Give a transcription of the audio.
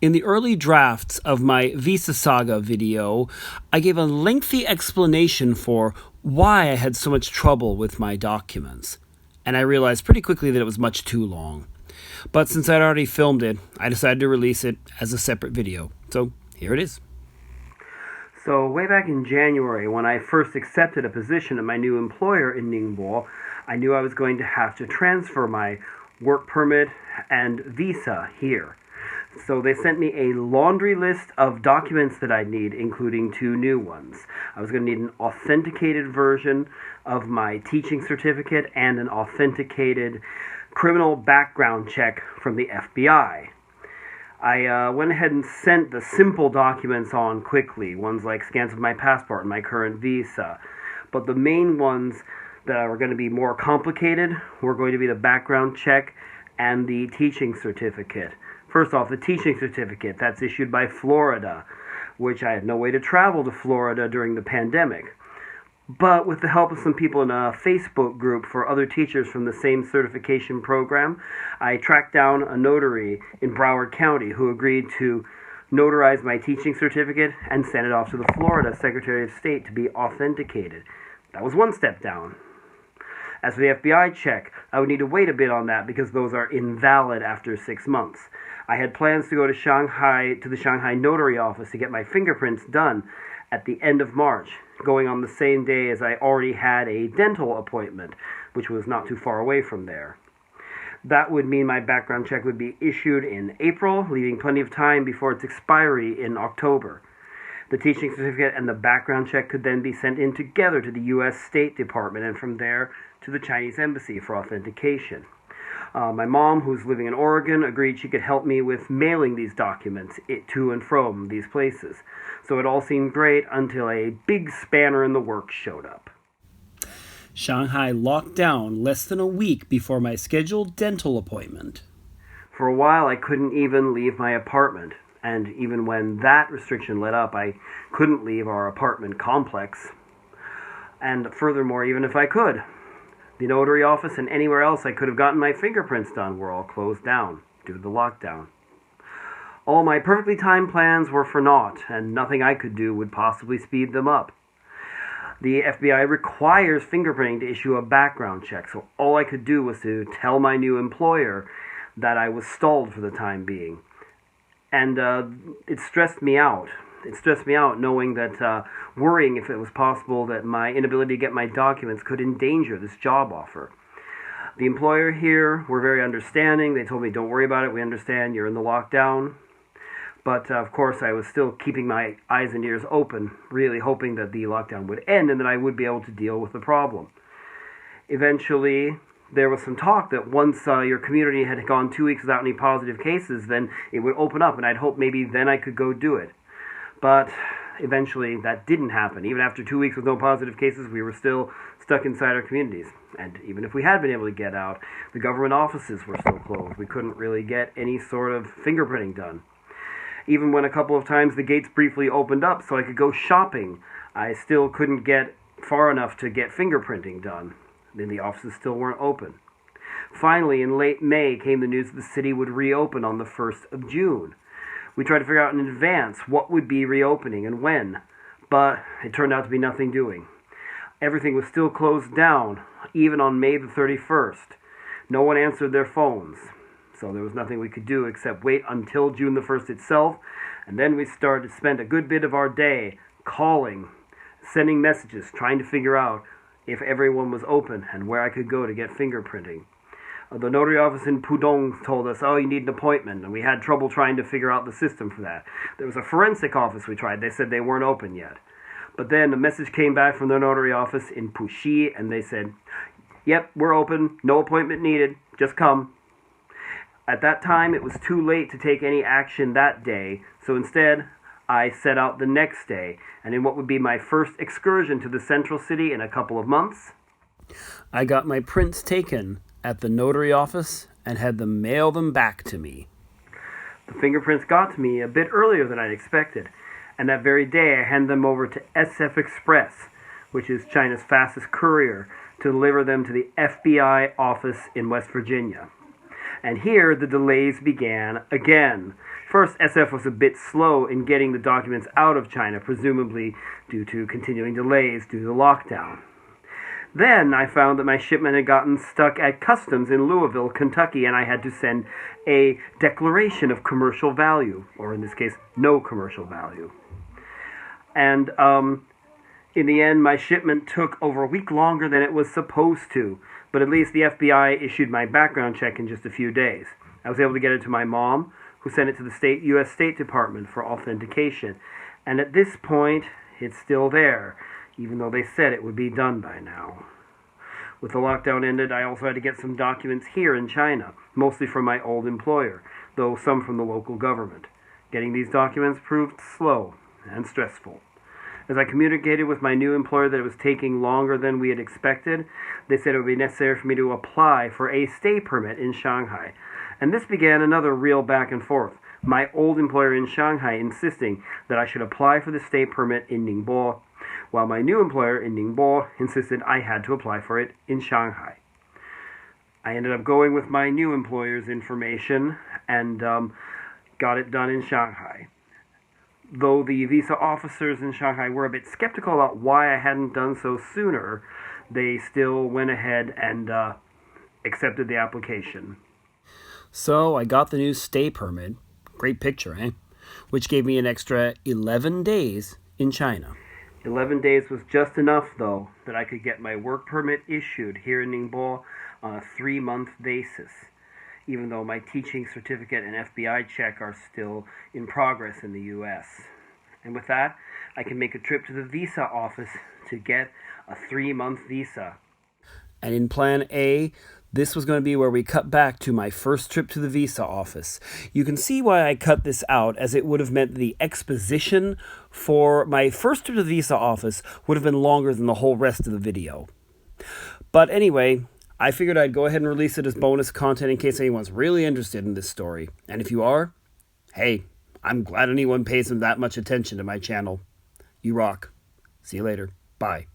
In the early drafts of my Visa Saga video, I gave a lengthy explanation for why I had so much trouble with my documents, and I realized pretty quickly that it was much too long. But since I'd already filmed it, I decided to release it as a separate video, so here it is. So way back in January, when I first accepted a position at my new employer in Ningbo, I knew I was going to have to transfer my work permit and visa here. So they sent me a laundry list of documents that I'd need, including 2 new ones. I was going to need an authenticated version of my teaching certificate and an authenticated criminal background check from the FBI. I went ahead and sent the simple documents on quickly, ones like scans of my passport and my current visa. But the main ones that were going to be more complicated were going to be the background check and the teaching certificate. First off, the teaching certificate, that's issued by Florida, which I had no way to travel to Florida during the pandemic. But with the help of some people in a Facebook group for other teachers from the same certification program, I tracked down a notary in Broward County who agreed to notarize my teaching certificate and send it off to the Florida Secretary of State to be authenticated. That was one step down. As for the FBI check, I would need to wait a bit on that because those are invalid after 6 months. I had plans to go to Shanghai, to the Shanghai notary office to get my fingerprints done at the end of March, going on the same day as I already had a dental appointment, which was not too far away from there. That would mean my background check would be issued in April, leaving plenty of time before its expiry in October. The teaching certificate and the background check could then be sent in together to the U.S. State Department and from there to the Chinese Embassy for authentication. My mom, who's living in Oregon, agreed she could help me with mailing these documents to and from these places. So it all seemed great until a big spanner in the works showed up. Shanghai locked down less than a week before my scheduled dental appointment. For a while, I couldn't even leave my apartment. And even when that restriction let up, I couldn't leave our apartment complex. And furthermore, even if I could, the notary office and anywhere else I could have gotten my fingerprints done were all closed down due to the lockdown. All my perfectly timed plans were for naught, and nothing I could do would possibly speed them up. The FBI requires fingerprinting to issue a background check, so all I could do was to tell my new employer that I was stalled for the time being. And it stressed me out. It stressed me out knowing that worrying if it was possible that my inability to get my documents could endanger this job offer. The employer here were very understanding. They told me, don't worry about it. We understand you're in the lockdown. But of course, I was still keeping my eyes and ears open, really hoping that the lockdown would end and that I would be able to deal with the problem. Eventually, there was some talk that once your community had gone 2 weeks without any positive cases, then it would open up, and I'd hope maybe then I could go do it. But eventually that didn't happen. Even after 2 weeks with no positive cases, we were still stuck inside our communities. And even if we had been able to get out, the government offices were still closed. We couldn't really get any sort of fingerprinting done. Even when a couple of times the gates briefly opened up so I could go shopping, I still couldn't get far enough to get fingerprinting done. Then the offices still weren't open. Finally, in late May, came the news that the city would reopen on the 1st of June. We tried to figure out in advance what would be reopening and when, but it turned out to be nothing doing. Everything was still closed down, even on May the 31st. No one answered their phones, so there was nothing we could do except wait until June the 1st itself, and then we started to spend a good bit of our day calling, sending messages, trying to figure out if everyone was open and where I could go to get fingerprinting. The notary office in Pudong told us, oh, you need an appointment, and we had trouble trying to figure out the system for that. There was a forensic office we tried. They said they weren't open yet. But then a message came back from the notary office in Puxi, and they said, yep, we're open, no appointment needed, just come. At that time, it was too late to take any action that day, so instead, I set out the next day, and in what would be my first excursion to the central city in a couple of months, I got my prints taken at the notary office and had them mail them back to me. The fingerprints got to me a bit earlier than I'd expected, and that very day I handed them over to SF Express, which is China's fastest courier, to deliver them to the FBI office in West Virginia. And here the delays began again. First, SF was a bit slow in getting the documents out of China, presumably due to continuing delays due to the lockdown. Then I found that my shipment had gotten stuck at customs in Louisville, Kentucky, and I had to send a declaration of commercial value, or in this case, no commercial value. And in the end, my shipment took over a week longer than it was supposed to, but at least the FBI issued my background check in just a few days. I was able to get it to my mom, who sent it to the U.S. State Department for authentication. And at this point, it's still there, even though they said it would be done by now. With the lockdown ended, I also had to get some documents here in China, mostly from my old employer, though some from the local government. Getting these documents proved slow and stressful. As I communicated with my new employer that it was taking longer than we had expected, they said it would be necessary for me to apply for a stay permit in Shanghai. And this began another real back and forth. My old employer in Shanghai insisting that I should apply for the stay permit in Ningbo, while my new employer in Ningbo insisted I had to apply for it in Shanghai. I ended up going with my new employer's information and got it done in Shanghai. Though the visa officers in Shanghai were a bit skeptical about why I hadn't done so sooner, they still went ahead and accepted the application. So I got the new stay permit, great picture, eh? Which gave me an extra 11 days in China. 11 days was just enough, though, that I could get my work permit issued here in Ningbo on a 3-month basis, even though my teaching certificate and FBI check are still in progress in the U.S. And with that, I can make a trip to the visa office to get a 3-month visa. And in Plan A, this was going to be where we cut back to my first trip to the visa office. You can see why I cut this out, as it would have meant the exposition for my first trip to the visa office would have been longer than the whole rest of the video. But anyway, I figured I'd go ahead and release it as bonus content in case anyone's really interested in this story. And if you are, hey, I'm glad anyone pays that much attention to my channel. You rock. See you later. Bye.